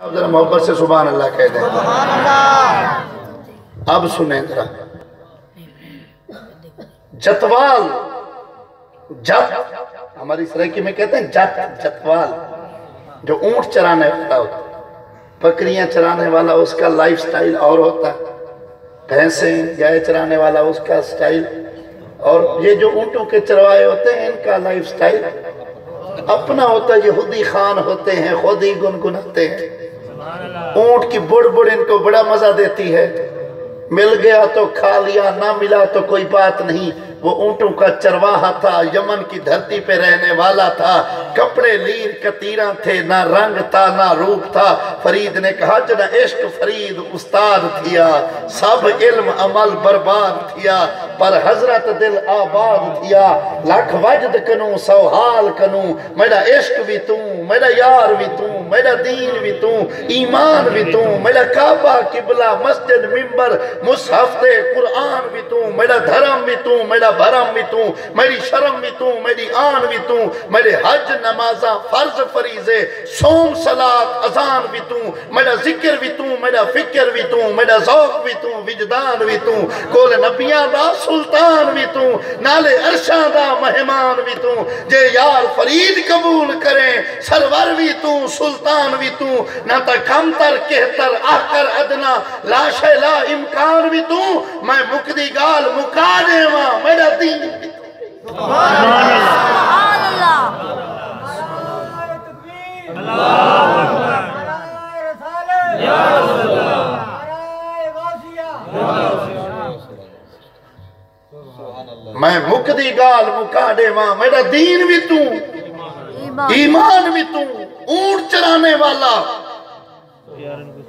اب ذرا محبت سے سبحان اللہ کہہ دیں۔ اب سنیں ذرا، جتوال، جت ہماری سرائکی میں کہتے ہیں جت، جتوال جو اونٹ چرانے والا ہوتا ہے، بکریاں چرانے والا اس کا لائف سٹائل اور ہوتا ہے، بھینسیں گائے چرانے والا اس کا سٹائل، اور یہ جو اونٹوں کے چروائے ہوتے ہیں ان کا لائف سٹائل اپنا ہوتا ہے۔ یہ خود ہی خان ہوتے ہیں، خود ہی گنگناتے ہیں۔ اونٹ کی بڑ بڑ ان کو بڑا مزہ دیتی ہے، مل گیا تو کھا لیا، نہ ملا تو کوئی بات نہیں۔ وہ اونٹوں کا چرواہا تھا، یمن کی دھرتی پہ رہنے والا تھا، کپڑے لیر کتیراں تھے، نہ رنگ تھا نہ روپ تھا۔ فرید نے کہا جنا عشق فرید استاد تھیا، سب علم عمل برباد تھیا، پر حضرت دل آباد تھیا۔ لکھ وجد کنوں سوحال کنوں، میرا عشق بھی توں، میرا یار بھی توں، میرا دین بھی توں، ایمان بھی توں، میرا کعبہ قبلہ مسجد ممبر مصحف دے قرآن بھی توں، میرا دھرم بھی توں، میرا بھرم بھی توں، میری شرم بھی توں، میری آن بھی توں، میرے حج نمازاں فرض فریضے سوم صلاة اذان بھی توں، میرا ذکر بھی توں، میرا فکر بھی توں، میرا ذوق بھی توں، وجدان بھی توں، کول نبیاں دا سلطان بھی توں، نالے عرشاں دا مہمان بھی توں۔ جے یار فرید قبول کریں سرور بھی توں، سلطان بھی توں، نہ تا کم تر کہتر آکر ادنا لا شے لا امکان بھی توں۔ میں مکدی گال مکا دے ماں میرا دین بھی توں۔ سبحان اللہ، اللہ اکبر، یا رسول اللہ، میں مکدی گال مکا دے ماں میرا دین بھی توں، ایمان بھی توں۔ اونٹ چرانے والا،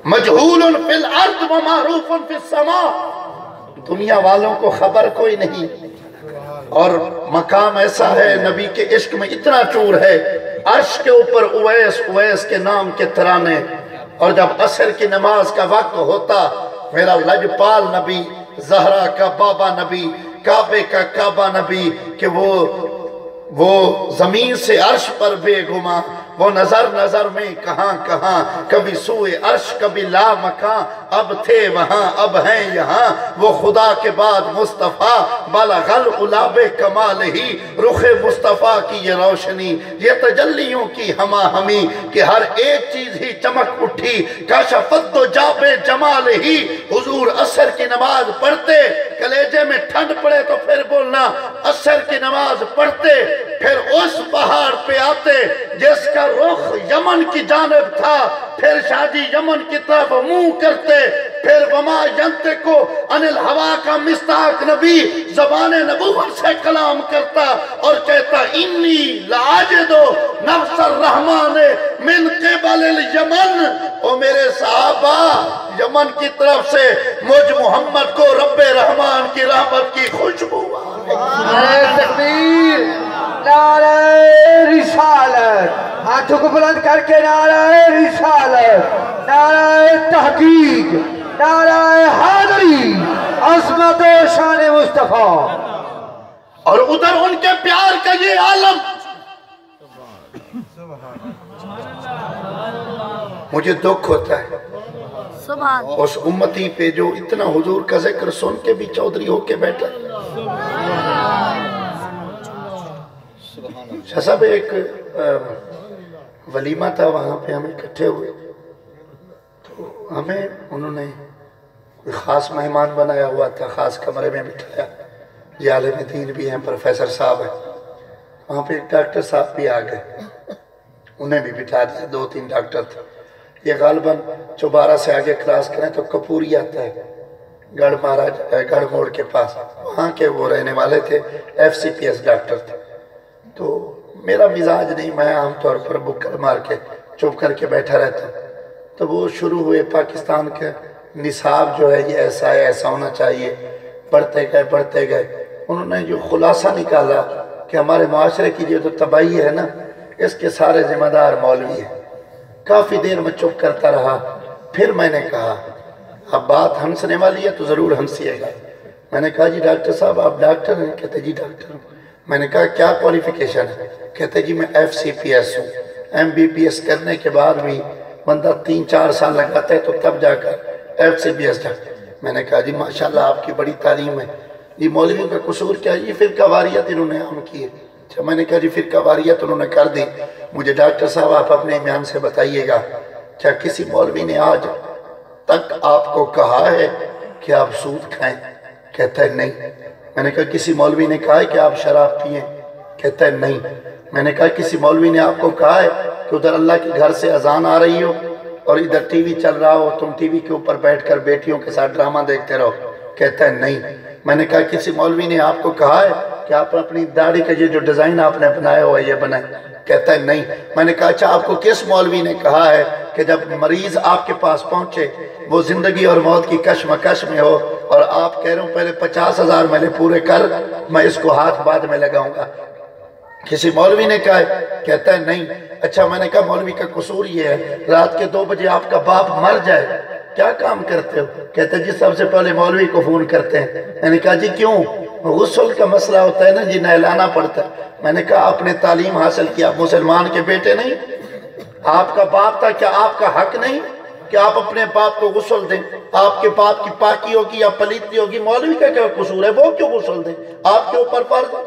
مجہول فی الارض و معروف فی السماء، دنیا والوں کو خبر کوئی نہیں، اور مقام ایسا ہے نبی کے عشق میں اتنا چور ہے۔ عرش کے اوپر اویس، اویس کے نام کے ترانے، اور جب عصر کی نماز کا وقت ہوتا، میرا لجپال نبی، زہرا کا بابا نبی، کعبے کا کعبہ نبی، کہ وہ زمین سے عرش پر بے گما، وہ نظر نظر میں کہاں کہاں، کبھی سوئے عرش کبھی لا مکان، اب تھے وہاں اب ہیں یہاں، وہ خدا کے بعد مصطفیٰ، بلغ العلا کمال ہی، رخ مصطفیٰ کی یہ روشنی، یہ تجلیوں کی ہما ہمی، کہ ہر ایک چیز ہی چمک اٹھی، کشفت و جاب جمال ہی۔ حضور عصر کی نماز پڑھتے، کلیجے میں ٹھنڈ پڑے تو پھر بولنا، عصر کی نماز پڑھتے، پھر اس پہاڑ پہ آتے جس کا رخ یمن کی جانب تھا، پھر شاہجی یمن کی طرف منہ کرتے، پھر وما ینطقو عن الہوا کا مصداق نبی زبان نبوت سے کلام کرتا اور کہتا انی لاجدو نفس الرحمن من قبل الیمن۔ او میرے صحابہ، یمن کی طرف سے مجھ محمد کو رب رحمان کی رحمت کی خوشبو نعرہ تکبیر، نعرہ رسالت، ہاتھوں کو بلند کر کے نعرہ رسالت، نعرہ تحقیق، نعرہ حیدری، عظمت و شان مصطفیٰ۔ اور ادھر ان کے پیار کا یہ عالم، مجھے دکھ ہوتا ہے اس امتی پہ جو اتنا حضور کا ذکر سن کے بھی چودھری ہو کے بیٹھا۔ شاہ صاحب ایک ولیمہ تھا، وہاں پہ ہم اکٹھے ہوئے، تو ہمیں انہوں نے کوئی خاص مہمان بنایا ہوا تھا، خاص کمرے میں بٹھایا، یہ عالم دین بھی ہیں، پروفیسر صاحب ہیں، وہاں پہ ایک ڈاکٹر صاحب بھی آ گئے، انہیں بھی بٹھا دیا، 2-3 ڈاکٹر تھے۔ یہ غالباً چوبارہ سے آگے کلاس کریں تو کپوری آتا ہے، گڑھ موڑ کے پاس، وہاں کے وہ رہنے والے تھے، FCPS ڈاکٹر تھے۔ تو میرا مزاج نہیں، میں عام طور پر بکر مار کے چپ کر کے بیٹھا رہتا ہوں۔ تو وہ شروع ہوئے پاکستان کے نصاب جو ہے یہ ایسا ہے، ایسا ہونا چاہیے، بڑھتے گئے۔ انہوں نے جو خلاصہ نکالا کہ ہمارے معاشرے کی جو تباہی ہے نا، اس کے سارے ذمہ دار مولوی ہیں۔ کافی دیر میں چپ کرتا رہا، پھر میں نے کہا اب بات ہنسنے والی ہے تو ضرور ہنسیے گا۔ میں نے کہا جی ڈاکٹر صاحب آپ ڈاکٹر ہیں؟ کہتے جی ڈاکٹر ہوں۔ میں نے کہا کیا کوالیفیکیشن ہے؟ کہتے جی میں FCPS ہوں۔ MBBS کرنے کے بعد بھی بندہ 3-4 سال لگاتا ہے تو تب جا کر FCBS جاتا ہے۔ میں نے کہا جی ماشاءاللہ آپ کی بڑی تعلیم ہے، یہ مولویوں کا قصور کیا ہے؟ یہ فرقہ واریت انہوں نے عام کی ہے۔ اچھا میں نے کہا جی فرقہ واریت انہوں نے کر دی، مجھے ڈاکٹر صاحب آپ اپنے ایمان سے بتائیے گا کیا کسی مولوی نے آج تک آپ کو کہا ہے کہ آپ سود کھائیں؟ کہتا ہے نہیں۔ میں نے کہا کسی مولوی نے کہا ہے کہ آپ شراب پئیں؟ کہتا ہے نہیں۔ میں نے کہا کسی مولوی نے آپ کو کہا ہے کہ ادھر اللہ کے گھر سے اذان آ رہی ہو اور ادھر ٹی وی چل رہا ہو، تم ٹی وی کے اوپر بیٹھ کر بیٹیوں کے ساتھ ڈرامہ دیکھتے رہو؟ کہتا ہے نہیں۔ میں نے کہا کسی مولوی نے آپ کو کہا ہے کہ آپ اپنی داڑھی کا یہ جو ڈیزائن آپ نے بنایا ہوا ہے یہ بنائیں؟ کہتا ہے نہیں۔ میں نے کہا اچھا آپ کو کس مولوی نے کہا ہے کہ جب مریض آپ کے پاس پہنچے وہ زندگی اور موت کی کشمکش میں ہو اور آپ کہہ رہے ہوں پہلے 50,000 میں نے پورے کر، میں اس کو ہاتھ بعد میں لگاؤں گا؟ کسی مولوی نے کہا ہے؟ کہتا ہے نہیں۔ اچھا میں نے کہا مولوی کا قصور یہ ہے رات کے 2 بجے آپ کا باپ مر جائے کیا کام کرتے ہو؟ کہتے ہیں جی سب سے پہلے مولوی کو فون کرتے ہیں۔ میں نے کہا جی کیوں؟ غسل کا مسئلہ ہوتا ہے نا جی، نہلانا پڑتا ہے۔ میں نے کہا آپ نے تعلیم حاصل کیا، آپ مسلمان کے بیٹے نہیں؟ آپ کا باپ تھا، کیا آپ کا حق نہیں کہ آپ اپنے باپ کو غسل دیں؟ آپ کے باپ کی پاکی ہوگی یا پلیتی ہوگی، مولوی کا کیا قصور ہے؟ وہ کیوں غسل دیں؟ آپ کے اوپر فرض ہے،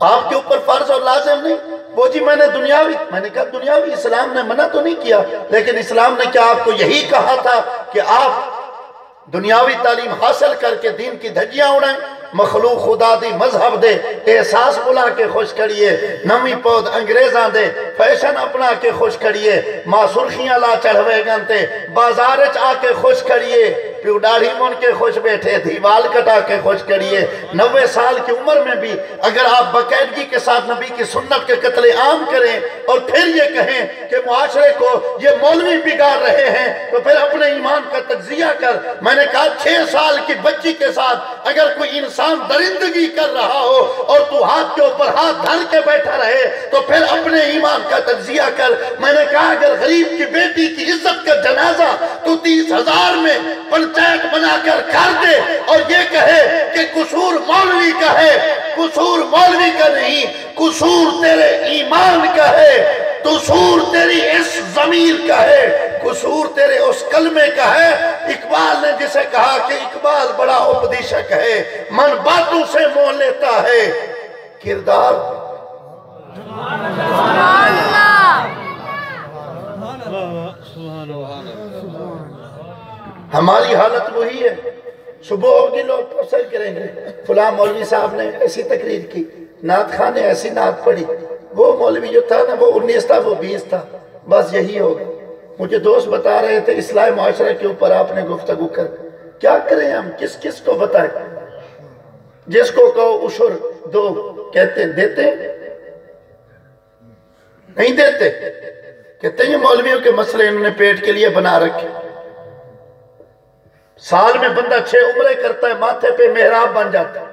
آپ کے اوپر فرض اور لازم نہیں۔ وہ جی میں نے دنیاوی، میں نے کہا دنیاوی اسلام نے منع تو نہیں کیا، لیکن اسلام نے کیا آپ کو یہی کہا تھا کہ آپ دنیاوی تعلیم حاصل کر کے دین کی دھجیاں اڑائیں؟ مخلوق خدا دی مذہب دے احساس بلا کے خوش کریے، نویں پود انگریزاں دے فیشن اپنا کے خوش کریے، ماں سرخیاں لا چڑھوے گنتے بازارچ آ کے خوش کریے، پیو داڑھی من کے خوش بیٹھے، دیوال کٹا کے خوش کریے۔ 90 سال کی عمر میں بھی اگر آپ باقاعدگی کے ساتھ نبی کی سنت کے قتل عام کریں اور پھر یہ کہیں کہ معاشرے کو یہ مولوی بگاڑ رہے ہیں تو پھر اپنے ایمان کا تجزیہ کر۔ میں نے کہا 6 سال کی بچی کے ساتھ اگر کوئی انسان درندگی کر رہا ہو اور تو ہاتھ کے اوپر ہاتھ دھر کے بیٹھا رہے تو پھر اپنے ایمان کا تجزیہ کر۔ میں نے کہا اگر غریب کی بیٹی کی عزت کا جنازہ تو 30,000 میں پنچایت بنا کر دے اور یہ کہے کہ قصور مولوی کا ہے، قصور مولوی کا نہیں، قصور تیرے ایمان کا ہے، قصور تیری اس ضمیر کا ہے، قصور تیرے اس کلمے کا ہے۔ اقبال نے جسے کہا کہ اقبال بڑا اپدیشک ہے، من باتوں سے موہ لیتا ہے، کردار ہماری حالت وہی ہے۔ صبح ہوگی لوگ پروسر کریں گے فلاں مولوی صاحب نے ایسی تقریر کی، نعت خان نے ایسی نعت پڑھی، وہ مولوی جو تھا نا وہ 19 تھا وہ 20 تھا، بس یہی ہوگا۔ مجھے دوست بتا رہے تھے اصلاح معاشرہ کے اوپر آپ نے گفتگو کر، کیا کریں ہم، کس کس کو بتائیں؟ جس کو کہو عشر دو کہتے ہیں دیتے نہیں دیتے، کہتے ہیں یہ مولویوں کے مسئلے انہوں نے پیٹ کے لیے بنا رکھے۔ سال میں بندہ 6 عمرے کرتا ہے، ماتھے پہ محراب بن جاتا ہے،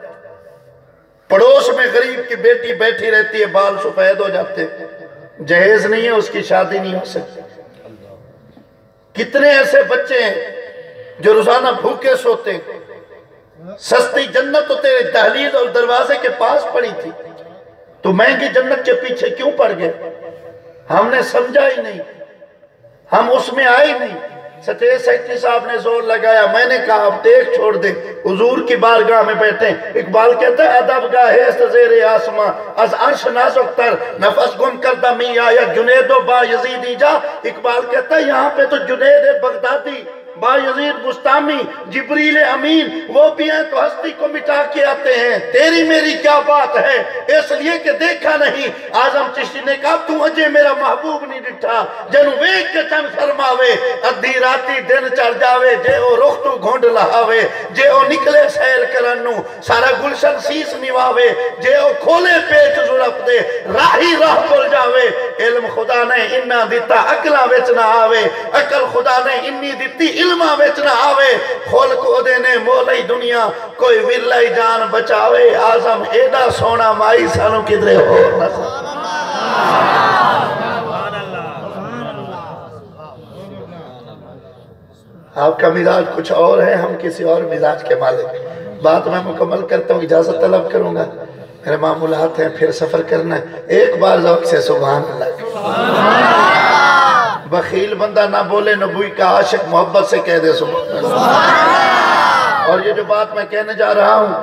پڑوس میں غریب کی بیٹی بیٹھی رہتی ہے، بال سفید ہو جاتے ہیں، جہیز نہیں ہے، اس کی شادی نہیں ہو سکتی۔ کتنے ایسے بچے ہیں جو روزانہ بھوکے سوتے ہیں۔ سستی جنت تو تیرے دہلیز اور دروازے کے پاس پڑی تھی، تو مہنگی جنت کے پیچھے کیوں پڑ گئے؟ ہم نے سمجھا ہی نہیں، ہم اس میں آئے نہیں۔ سٹیج سیکٹری صاحب نے زور لگایا، میں نے کہا اب دیکھ چھوڑ دیں، حضور کی بارگاہ میں بیٹھیں۔ اقبال کہتا ہے ادب گاہ زیر آسماں از عرش نازک تر، نفس گم کردہ می آید جنید و با یزیدی جا۔ اقبال کہتا ہے یہاں پہ تو جنید بغدادی، با یزید بستامی، جبریل امین وہ بھی ہیں تو ہستی کو مٹا کے آتے ہیں، تیری میری کیا بات ہے، اس لیے کہ دیکھا نہیں۔ اعظم چشتی نے کہا تو اجے میرا محبوب نہیں ڈٹھا، جنو ویک کے چند فرماوے، ادھی راتی دن چڑھ جاوے، جے او رخ تو گھونڈ لہاوے، جے او نکلے سیر کرنو سارا گلشن سیس نواوے، جے او کھولے پیچ زرف دے راہی راہ بل جاوے۔ علم خدا نے انہا دیتا عقلہ وچ نہ آوے، عقل خدا نے انی دیتی علمہ وچ نہ آوے، خول کو دینے مولی دنیا کوئی ورلائی جان بچاوے۔ اعظم ایڈا سونا مائی سانو کدرے ہو نظر۔ آپ کا مزاج کچھ اور ہے، ہم کسی اور مزاج کے مالک۔ بات میں مکمل کرتا ہوں، اجازت طلب کروں گا، میرے معمولات ہیں، پھر سفر کرنا ہے۔ ایک بار ذوق سے سبحان اللہ۔ بخیل بندہ نہ بولے نبوی کا عاشق محبت سے کہہ دے سبحان اللہ۔ اور یہ جو بات میں کہنے جا رہا ہوں،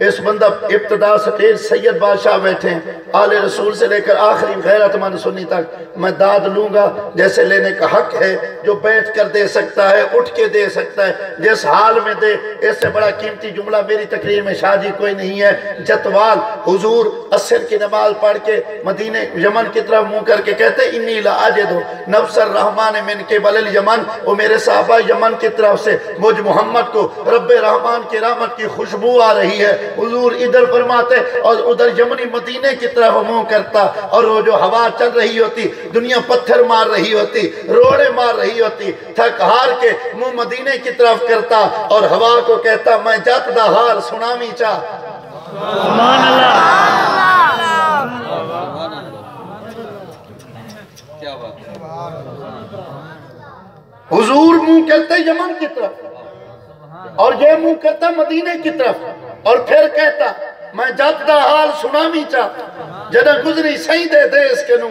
اس بندہ ابتدا سے سید بادشاہ بیٹھے ہیں، آل رسول سے لے کر آخری غیرت مند سنی تک میں داد لوں گا جیسے لینے کا حق ہے۔ جو بیٹھ کر دے سکتا ہے اٹھ کے دے سکتا ہے، جس حال میں دے۔ اس سے بڑا قیمتی جملہ میری تقریر میں شاہ جی کوئی نہیں ہے۔ جتوال حضور عصر کی نماز پڑھ کے مدینہ یمن کی طرف منہ کر کے کہتے انی لاجد نفس الرحمن من قبل الیمن، وہ میرے صحابہ یمن کی طرف سے مجھ محمد کو رب رحمان کی رحمت کی خوشبو آ رہی ہے۔ حضور ادھر فرماتے اور ادھر یمنی مدینہ کی طرف منہ کرتا، اور وہ جو ہوا چل رہی ہوتی، دنیا پتھر مار رہی ہوتی، روڑے مار رہی ہوتی، تھک ہار کے منہ مدینہ کی طرف کرتا اور ہوا کو کہتا میں جات دا حال سنامی چاہ۔ سبحان اللہ۔ حضور منہ کرتے یمن کی طرف اور یہ منہ کرتا مدینہ کی طرف، اور پھر کہتا میں جات دا حال سنامی چاہ۔ جنہ گزری سہی دے دے اس کنو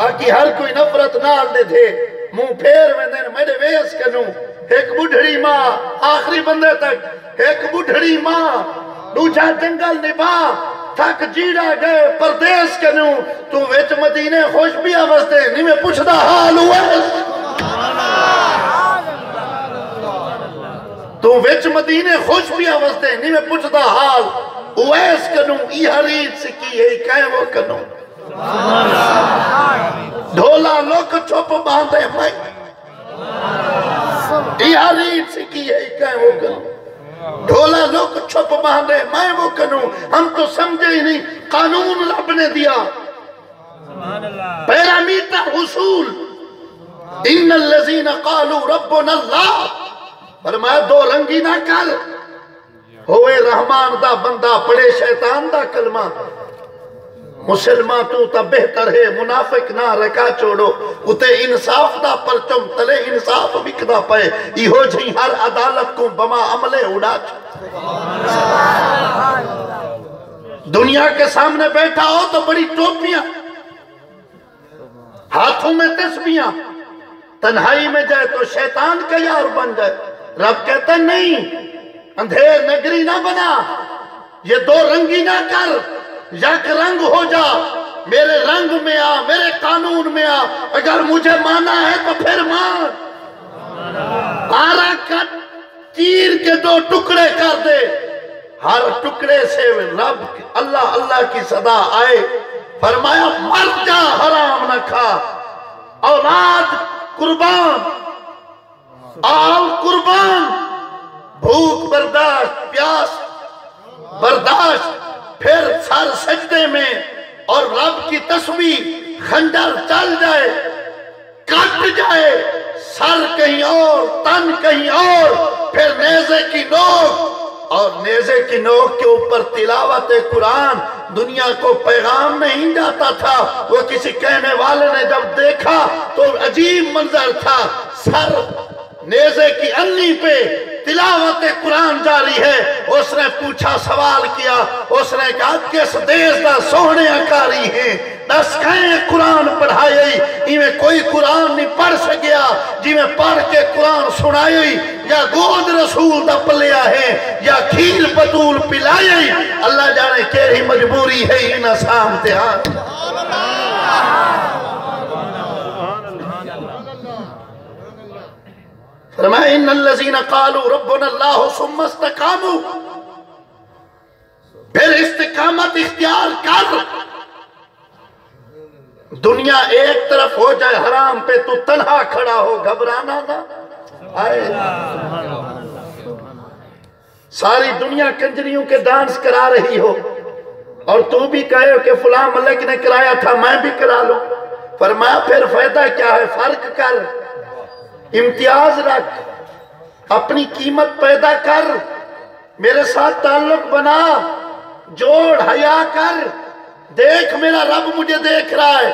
آکی ہر کوئی نفرت نال دے دے، منہ پھیر میں دین میڈے ویس کنو ایک بڑھڑی ماں آخری بندے تک، ایک بڑھڑی ماں دوجہ جنگل نبا تھک جیڑا گئے پردیس کنو، تو ویچ مدینے خوش بھی آواز دے نہیں میں پوچھ دا حال ہوا ہے، تو ویچ مدینے خوش بھی آواز دے نہیں میں پوچھ دا حال اویس کنو، ای حرید سکی ہے کہیں وہ کنو، ڈھولا لوک چھوپ باندھے میں، ای حرید سکی ہے کہیں وہ کنو، ڈھولا لوک چھوپ باندھے میں وہ کنو۔ ہم تو سمجھے ہی نہیں قانون رب نے دیا، پیرامیٹر حصول، ان الذین قالوا ربنا اللہ، فرمایا دو رنگی نہ کر، ہوئے رحمان دا بندہ پڑے شیطان دا کلمہ، مسلمان تو تا بہتر ہے منافق نہ رکا چھوڑو، اتے انصاف دا پرچم تلے انصاف بکدا پائے، ایہو جھیں ہر عدالت کو بما عملے اڑا چھو۔ دنیا کے سامنے بیٹھا ہو تو بڑی ٹوپیاں، ہاتھوں میں تسبیاں، تنہائی میں جائے تو شیطان کا یار بن جائے۔ رب کہتا نہیں اندھیر نگری نہ بنا، یہ دو رنگی نہ کر، یک رنگ ہو جا، میرے رنگ میں آ، میرے قانون میں آ، اگر مجھے مانا ہے تو پھر مان۔ آرہ کا تیر کے دو ٹکڑے کر دے، ہر ٹکڑے سے رب اللہ اللہ کی صدا آئے، فرمایا مر جا حرام نہ کھا، اولاد قربان، آل قربان، بھوک برداشت، پیاس برداشت، پھر سر سجدے میں، اور رب کی تسبیح خنجر چل جائے، کٹ جائے، سر کہیں اور تن کہیں اور، پھر نیزے کی نوک، اور نیزے کی نوک کے اوپر تلاوت قرآن۔ دنیا کو پیغام نہیں جاتا تھا، وہ کسی کہنے والے نے جب دیکھا تو عجیب منظر تھا، سر نیزے کی انلی پہ تلاوت قرآن جاری ہے۔ اس نے پوچھا، سوال کیا، اس نے کہا کس دیس دا سونے اکاری ہیں، دس کہیں قرآن پڑھائی، میں کوئی قرآن نہیں پڑھ سکیا، جی میں پڑھ کے قرآن سنائی، یا گود رسول دا پلیا ہے، یا کھیر بطول پلائی، اللہ جانے کیری مجبوری ہے انہا سامتے آن۔ فرمایا ان الذین قالوا ربنا اللہ ثم استقاموا، پھر استقامت اختیار کر، دنیا ایک طرف ہو جائے حرام پہ تو تنہا کھڑا ہو، گھبرانا نہ آئے۔ ساری دنیا کنجریوں کے ڈانس کرا رہی ہو اور تو بھی کہے ہو کہ فلاں ملک نے کرایا تھا میں بھی کرا لوں، فرمایا پھر فائدہ کیا ہے، فرق کر، امتیاز رکھ، اپنی قیمت پیدا کر، میرے ساتھ تعلق بنا، جوڑ، حیا کر، دیکھ میرا رب مجھے دیکھ رہا ہے،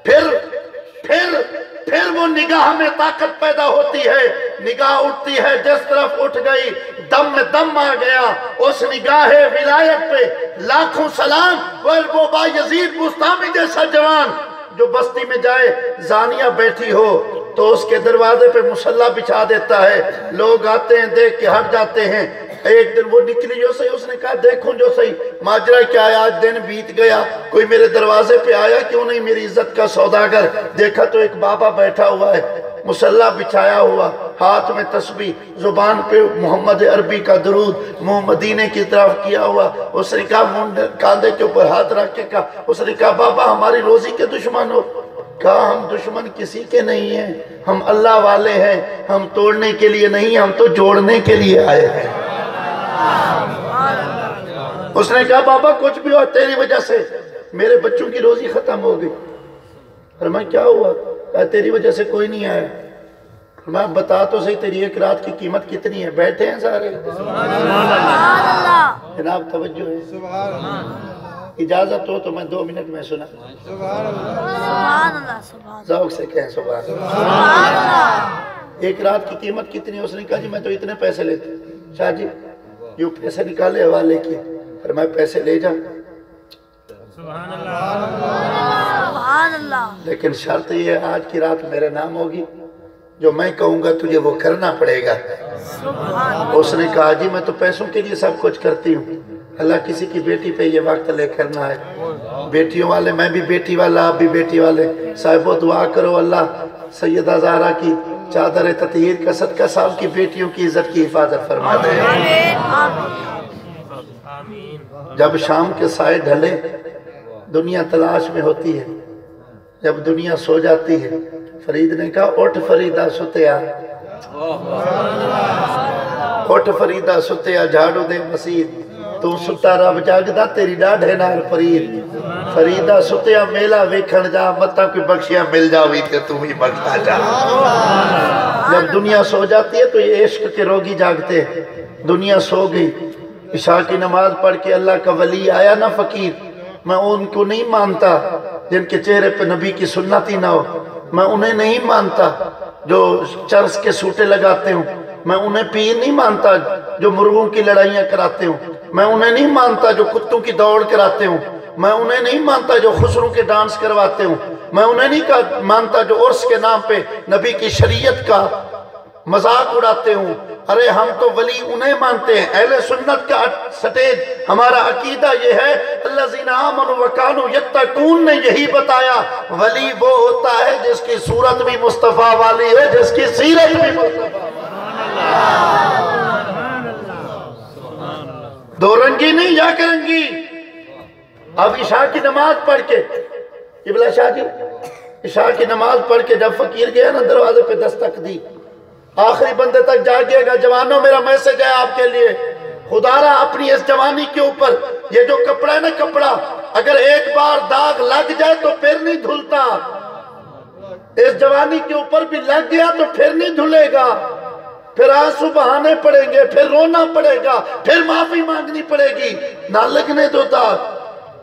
پھر وہ نگاہ میں طاقت پیدا ہوتی ہے، نگاہ اٹھتی ہے، جس طرف اٹھ گئی دم میں دم آ گیا، اس نگاہ ولایت پہ لاکھوں سلام۔ وہ با یزید بستامی جیسا جوان جو بستی میں جائے زانیہ بیٹھی ہو، تو اس کے دروازے پہ مصلی بچھا دیتا ہے، لوگ آتے ہیں دیکھ کے ہٹ جاتے ہیں۔ ایک دن وہ نکلی جو صحیح، اس نے کہا دیکھوں جو صحیح ماجرہ کیا ہے، آج دن بیت گیا، کوئی میرے دروازے پہ آیا کیوں نہیں میری عزت کا سوداگر؟ دیکھا تو ایک بابا بیٹھا ہوا ہے، مصلی بچھایا ہوا، ہاتھ میں تسبیح، زبان پہ محمد عربی کا درود، منہ مدینے کی طرف کیا ہوا۔ اس نے کہا کاندھے کے اوپر ہاتھ رکھ کے کہا، اس نے کہا بابا ہماری روزی کے دشمن ہو؟ کہا ہم دشمن کسی کے نہیں ہیں، ہم اللہ والے ہیں، ہم توڑنے کے لیے نہیں، ہم تو جوڑنے کے لیے آئے ہیں۔ اس نے کہا بابا کچھ بھی ہو تیری وجہ سے میرے بچوں کی روزی ختم ہو گئی۔ فرمایا کیا ہوا؟ کہا تیری وجہ سے کوئی نہیں آیا۔ فرمایا بتا تو صحیح تیری ایک رات کی قیمت کتنی ہے؟ بیٹھے ہیں سارے؟ جناب توجہ ہے، اجازت ہو تو میں 2 منٹ میں سنا، ذوق سے کہیں سبحان اللہ۔ ایک رات کی قیمت کتنی ہے؟ اس نے کہا جی میں تو اتنے پیسے لیتے۔ شاہ جی جو پیسے نکالے حوالے کیے، فرمایا پیسے لے جا، لیکن شرط یہ ہے آج کی رات میرے نام ہوگی، جو میں کہوں گا تجھے وہ کرنا پڑے گا۔ اس نے کہا جی میں تو پیسوں کے لیے سب کچھ کرتی ہوں، اللہ کسی کی بیٹی پہ یہ وقت لے کرنا ہے۔ بیٹیوں والے، میں بھی بیٹی والا، آپ بھی بیٹی والے، صاحبو دعا کرو اللہ سیدہ زہرا کی چادر تطہیر کا صدقہ صاحب کی بیٹیوں کی عزت کی حفاظت فرما دے۔ جب شام کے سائے ڈھلے دنیا تلاش میں ہوتی ہے، جب دنیا سو جاتی ہے، فرید نے کہا اٹھ فریدہ ستیا، اٹھ فریدہ ستیا، جھاڑو دے مسید، تو ستا رب جاگدہ تیری ڈاڑھے نال فرید، فریدہ ستیا میلہ ویکھن جا، متا کوئی بخشیاں مل جاوی تے تم ہی بخشا جا۔ جب دنیا سو جاتی ہے تو یہ عشق کے روگی جاگتے ہیں۔ دنیا سو گئی، عشاء کی نماز پڑھ کے اللہ کا ولی آیا نا فقیر، میں ان کو نہیں مانتا جن کے چہرے پہ نبی کی سنت ہی نہ ہو، میں انہیں نہیں مانتا جو چرس کے سوٹے لگاتے ہوں، میں انہیں پیر نہیں مانتا جو مرغوں کی لڑائیاں کراتے ہوں، میں انہیں نہیں مانتا جو کتوں کی دوڑ کراتے ہوں، میں انہیں نہیں مانتا جو خسروں کے ڈانس کرواتے ہوں، میں انہیں نہیں مانتا جو عرس کے نام پہ نبی کی شریعت کا مذاق اڑاتے ہوں۔ ارے ہم تو ولی انہیں مانتے ہیں، اہل سنت کا سٹیج ہمارا عقیدہ یہ ہے، الذین آمنوا وکانوا یتقون نے یہی بتایا، ولی وہ ہوتا ہے جس کی صورت بھی مصطفیٰ والی ہے، جس کی سیرت بھی مصطفیٰ دو رنگی نہیں یا کہ رنگی۔ اب عشاء کی نماز پڑھ کے قبلہ شاہ جی عشاء کی نماز پڑھ کے جب فقیر گیا نا دروازے پہ دستک دی، آخری بندے تک جاگیے گا، جوانوں میرا میسج ہے آپ کے لیے، خدا را اپنی اس جوانی کے اوپر یہ جو کپڑا ہے نا کپڑا، اگر ایک بار داغ لگ جائے تو پھر نہیں دھلتا، اس جوانی کے اوپر بھی لگ گیا تو پھر نہیں دھلے گا، پھر آنسو بہانے پڑیں گے، پھر رونا پڑے گا، پھر معافی مانگنی پڑے گی، نہ لگنے دو داغ۔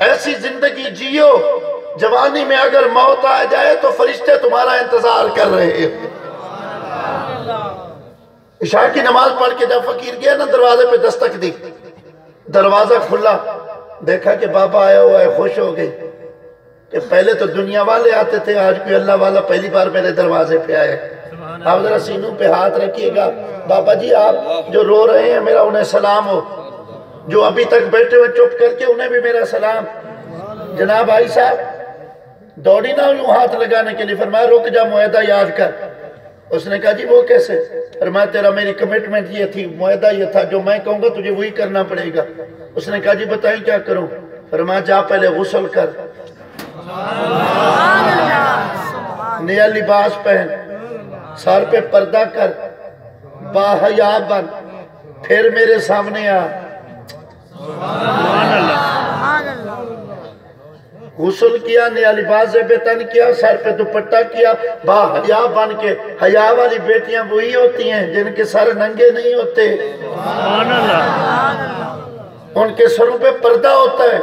ایسی زندگی جیو جوانی میں اگر موت آ جائے تو فرشتے تمہارا انتظار کر رہے ہیں۔ عشاء کی نماز پڑھ کے جب فقیر گیا نا دروازے پہ دستک دی، دروازہ کھلا، دیکھا کہ بابا آیا ہوا ہے، خوش ہو گئی کہ پہلے تو دنیا والے آتے تھے، آج کوئی اللہ والا پہلی بار میرے دروازے پہ آئے۔ آپ ذرا سینوں پہ ہاتھ رکھیے گا، بابا جی آپ جو رو رہے ہیں میرا انہیں سلام ہو، جو ابھی تک بیٹھے ہوئے چپ کر کے انہیں بھی میرا سلام۔ جناب بھائی صاحب دوڑی نہ یوں ہاتھ لگانے کے لیے، فرمایا رک جا معاہدہ یاد کر۔ اس نے کہا جی وہ کیسے؟ فرمایا تیرا میری کمٹمنٹ یہ تھی، معاہدہ یہ تھا، جو میں کہوں گا تجھے وہی کرنا پڑے گا۔ اس نے کہا جی بتائیں کیا کروں؟ فرمایا جا پہلے غسل کر، نیا لباس پہن، سر پہ پردہ کر، باحیا بن، پھر میرے سامنے آ۔ غسل کیا، نیا لباس بے تن کیا، سر پہ دوپٹہ کیا، باحیا بن کے۔ حیا والی بیٹیاں وہی ہوتی ہیں جن کے سر ننگے نہیں ہوتے، ان کے سروں پہ پردہ ہوتا ہے۔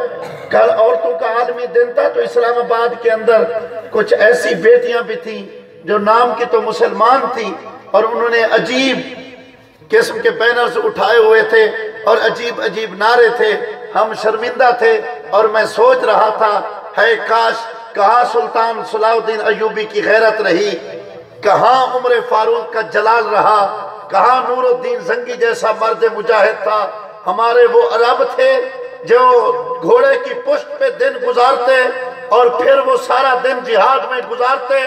کل عورتوں کا عالمی دن تھا تو اسلام آباد کے اندر کچھ ایسی بیٹیاں بھی تھیں جو نام کی تو مسلمان تھی، اور انہوں نے عجیب قسم کے بینرز اٹھائے ہوئے تھے اور عجیب عجیب نعرے تھے۔ ہم شرمندہ تھے اور میں سوچ رہا تھا ہے کاش کہاں سلطان صلاح الدین ایوبی کی غیرت رہی کہاں عمر فاروق کا جلال رہا، کہاں نور الدین زنگی جیسا مرد مجاہد تھا۔ ہمارے وہ عرب تھے جو گھوڑے کی پشت پہ دن گزارتے اور پھر وہ سارا دن جہاد میں گزارتے،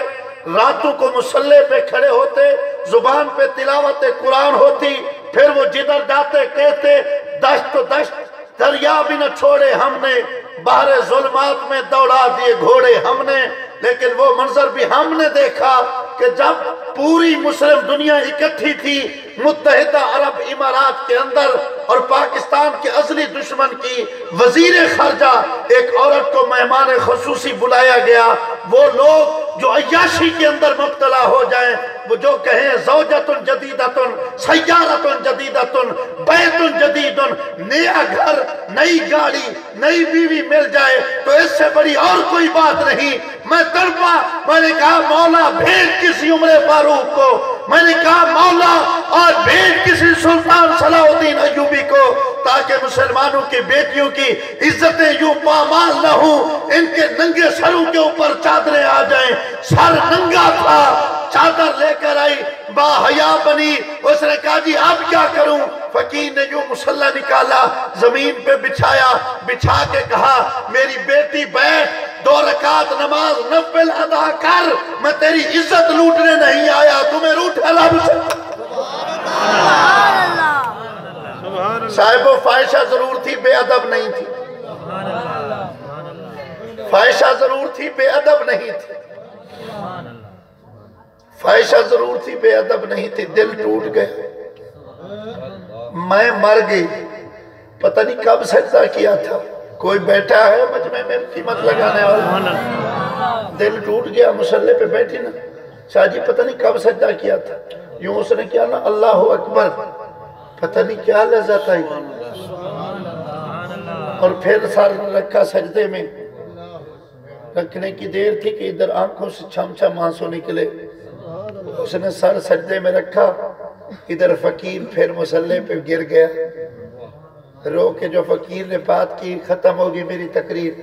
راتوں کو مسلح پہ کھڑے ہوتے، زبان پہ تلاوت قرآن ہوتی، پھر وہ جدھر جاتے کہتے دشت و دشت دریا بھی نہ چھوڑے ہم نے، بحر ظلمات میں دوڑا دیے گھوڑے ہم نے۔ لیکن وہ منظر بھی ہم نے دیکھا کہ جب پوری مسلم دنیا اکٹھی تھی متحدہ عرب امارات کے اندر اور پاکستان کے اصلی دشمن کی وزیر خارجہ ایک عورت کو مہمان خصوصی بلایا گیا، وہ لوگ جو عیاشی کے اندر مبتلا ہو جائیں، وہ جو کہیں زوجتن جدیدتن سیارتن جدیدتن بیتن جدیدن، نیا گھر، نئی گاڑی، نئی بیوی مل جائے تو اس سے بڑی اور کوئی بات نہیں۔ میں تڑپا، میں نے کہا مولا بھیج کسی عمر فاروق کو، میں نے کہا مولا اور بھیج کسی سلطان صلاح الدین ایوبی کو، تاکہ مسلمانوں کی بیٹیوں کی عزتیں یوں پامال نہ ہوں، ان کے ننگے سروں کے اوپر چادریں آ جائیں۔ سر ننگا تھا، چادر لے کر آئی، با حیا بنی، اس نے کہا جی اب کیا کروں؟ فقیر نے یوں مسلح نکالا، زمین پہ بچھایا، بچھا کے کہا میری بیٹی بیٹھ، 2 رکعت نماز نفل ادا کر، میں تیری عزت لوٹنے نہیں آیا، تمہیں روٹھا رب سے۔ صاحب و فائشہ ضرور تھی، بے ادب نہیں تھی، فائشہ ضرور تھی، بے ادب نہیں تھی، فائشہ ضرور تھی، بے ادب نہیں تھی، دل ٹوٹ گئے، میں مر گئی، پتہ نہیں کب سجدہ کیا تھا، کوئی بیٹھا ہے مجمع میں قیمت لگانے والا، دل ٹوٹ گیا، مسلح پہ بیٹھی نا، شاہ جی پتہ نہیں کب سجدہ کیا تھا، یوں اس نے کیا نا اللہ اکبر، پتہ نہیں کیا لذت آئی، اور پھر سر رکھا سجدے میں، رکھنے کی دیر تھی کہ ادھر آنکھوں سے چھم چھم آنسو نکلے، اس نے سر سجدے میں رکھا، ادھر فقیر پھر مسلح پہ گر گیا، رو کے جو فقیر نے بات کی ختم ہوگی میری تقریر،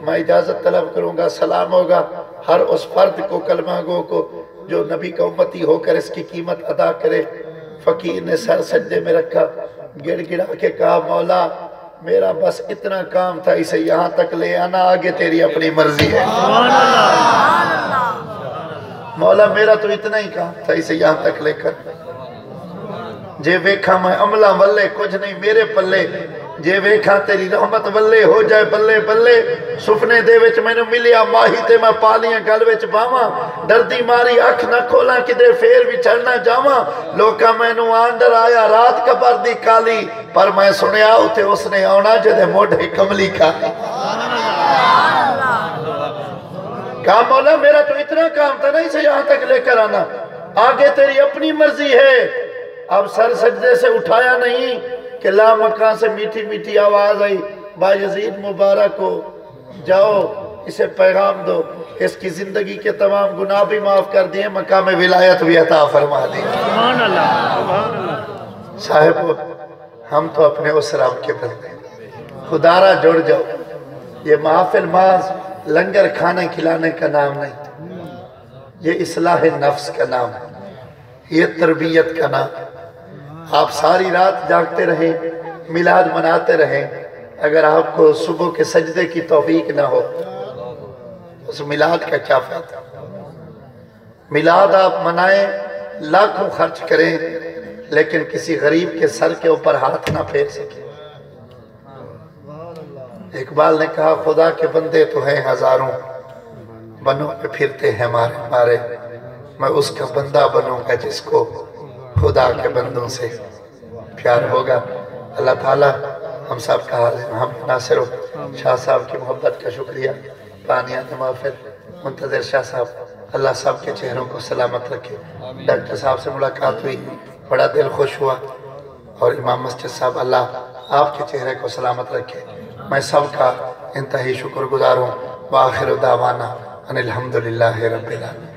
میں اجازت طلب کروں گا، سلام ہوگا ہر اس فرد کو کلمہ گو کو جو نبی کا امتی ہو کر اس کی قیمت ادا کرے۔ فقیر نے سر سجدے میں رکھا، گڑ گڑا کے کہا مولا میرا بس اتنا کام تھا، اسے یہاں تک لے آنا، آگے تیری اپنی مرضی ہے۔ مولا میرا تو اتنا ہی کام تھا، اسے یہاں تک لے کر جے ویکھا میں عملہ ولے کچھ نہیں میرے پلے، جے ویکھا تیری رحمت ولے ہو جائے بلے بلے، سفنے دے وچ میں نے ملیا ماہی تے میں پالیاں گل وچ باواں، ڈردی ماری اکھ نہ کھولاں کدھر پھر بھی چڑھنا جاواں، لوکاں میں نو آندر آیا رات کبر دی کالی، پر میں سنیا اتے اس نے آنا جدے موڑے کملی کھالی۔ کہا مولا میرا تو اتنا کام تھا نا، اسے یہاں تک لے کر آنا، آگے تیری اپنی مرضی ہے۔ اب سر سجدے سے اٹھایا نہیں کہ لا مکان سے میٹھی میٹھی آواز آئی، با یزید مبارک کو جاؤ اسے پیغام دو، اس کی زندگی کے تمام گناہ بھی معاف کر دیے، مقام ولایت بھی عطا فرما دی۔ سبحان اللہ، سبحان اللہ۔ صاحب ہم تو اپنے اس رب کے بندے، خدا را جڑ جاؤ، یہ محافل ماز لنگر کھانے کھلانے کا نام نہیں، یہ اصلاح نفس کا نام ہے، یہ تربیت کا نام ہے۔ آپ ساری رات جاگتے رہیں، میلاد مناتے رہیں، اگر آپ کو صبح کے سجدے کی توفیق نہ ہو اس میلاد کا کیا فائدہ؟ میلاد آپ منائیں، لاکھوں خرچ کریں، لیکن کسی غریب کے سر کے اوپر ہاتھ نہ پھیر سکیں۔ اقبال نے کہا خدا کے بندے تو ہیں ہزاروں، بنوں پہ پھرتے ہیں مارے مارے، میں اس کا بندہ بنوں گا جس کو خدا کے بندوں سے پیار ہوگا۔ اللہ تعالیٰ ہم سب کا حال ہے، ہم ناصر شاہ صاحب کی محبت کا شکریہ، پانیان محفل منتظر شاہ صاحب، اللہ سب کے چہروں کو سلامت رکھے۔ ڈاکٹر صاحب سے ملاقات ہوئی، بڑا دل خوش ہوا، اور امام مسجد صاحب اللہ آپ کے چہرے کو سلامت رکھے۔ میں سب کا انتہائی شکر گزار ہوں۔ وآخر دعوانا ان الحمدللہ رب العالمین۔